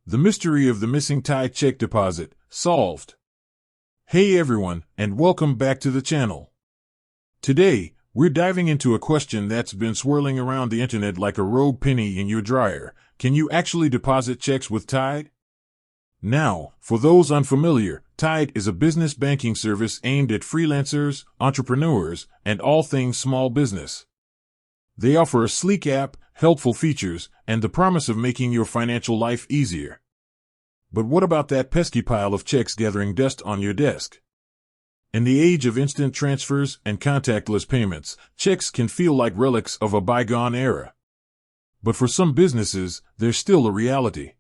The mystery of the missing Tide check deposit, solved. Hey everyone, and welcome back to the channel. Today, we're diving into a question that's been swirling around the internet like a rogue penny in your dryer. Can you actually deposit checks with Tide? Now, for those unfamiliar, Tide is a business banking service aimed at freelancers, entrepreneurs, and all things small business. They offer a sleek app, helpful features, and the promise of making your financial life easier. But what about that pesky pile of checks gathering dust on your desk? In the age of instant transfers and contactless payments, checks can feel like relics of a bygone era. But for some businesses, they're still a reality.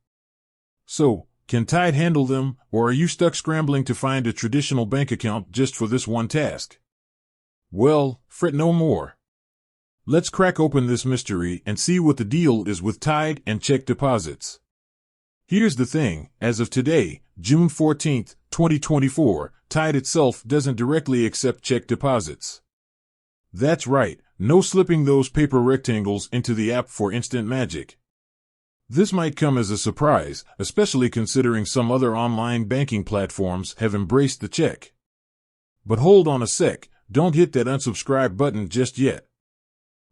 So, can Tide handle them, or are you stuck scrambling to find a traditional bank account just for this one task? Well, fret no more. Let's crack open this mystery and see what the deal is with Tide and check deposits. Here's the thing, as of today, June 14, 2024, Tide itself doesn't directly accept check deposits. That's right, no slipping those paper rectangles into the app for instant magic. This might come as a surprise, especially considering some other online banking platforms have embraced the check. But hold on a sec, don't hit that unsubscribe button just yet.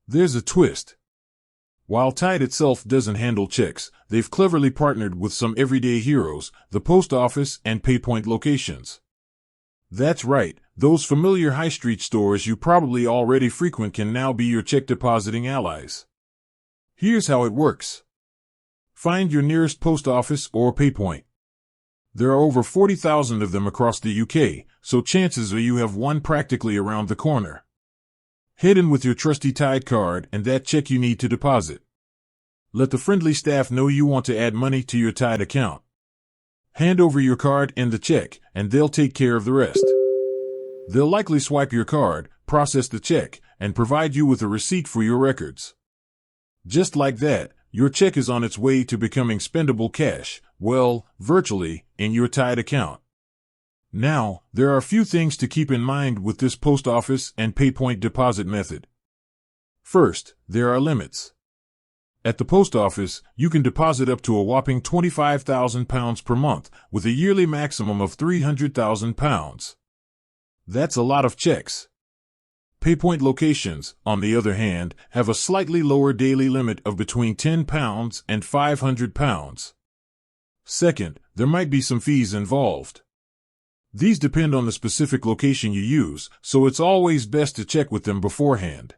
There's a twist. While Tide itself doesn't handle checks, they've cleverly partnered with some everyday heroes, the post office and PayPoint locations. That's right, those familiar high street stores you probably already frequent can now be your check depositing allies. Here's how it works. Find your nearest post office or PayPoint. There are over 40,000 of them across the UK, so chances are you have one practically around the corner. Head in with your trusty Tide card and that check you need to deposit. Let the friendly staff know you want to add money to your Tide account. Hand over your card and the check, and they'll take care of the rest. They'll likely swipe your card, process the check, and provide you with a receipt for your records. Just like that, your check is on its way to becoming spendable cash, well, virtually, in your Tide account. Now, there are a few things to keep in mind with this post office and PayPoint deposit method. First, there are limits. At the post office, you can deposit up to a whopping £25,000 per month, with a yearly maximum of £300,000. That's a lot of checks. PayPoint locations, on the other hand, have a slightly lower daily limit of between £10 and £500. Second, there might be some fees involved. These depend on the specific location you use, so it's always best to check with them beforehand.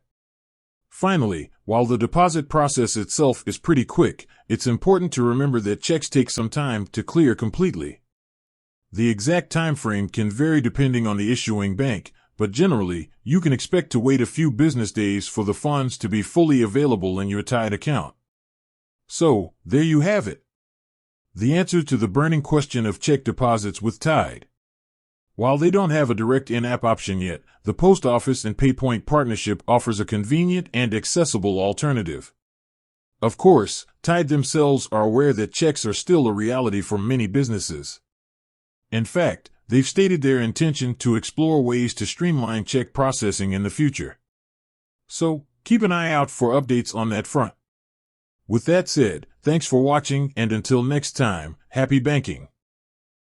Finally, while the deposit process itself is pretty quick, it's important to remember that checks take some time to clear completely. The exact time frame can vary depending on the issuing bank, but generally, you can expect to wait a few business days for the funds to be fully available in your Tide account. So, there you have it. The answer to the burning question of check deposits with Tide. While they don't have a direct in-app option yet, the Post Office and PayPoint partnership offers a convenient and accessible alternative. Of course, Tide themselves are aware that checks are still a reality for many businesses. In fact, they've stated their intention to explore ways to streamline check processing in the future. So, keep an eye out for updates on that front. With that said, thanks for watching, and until next time, happy banking.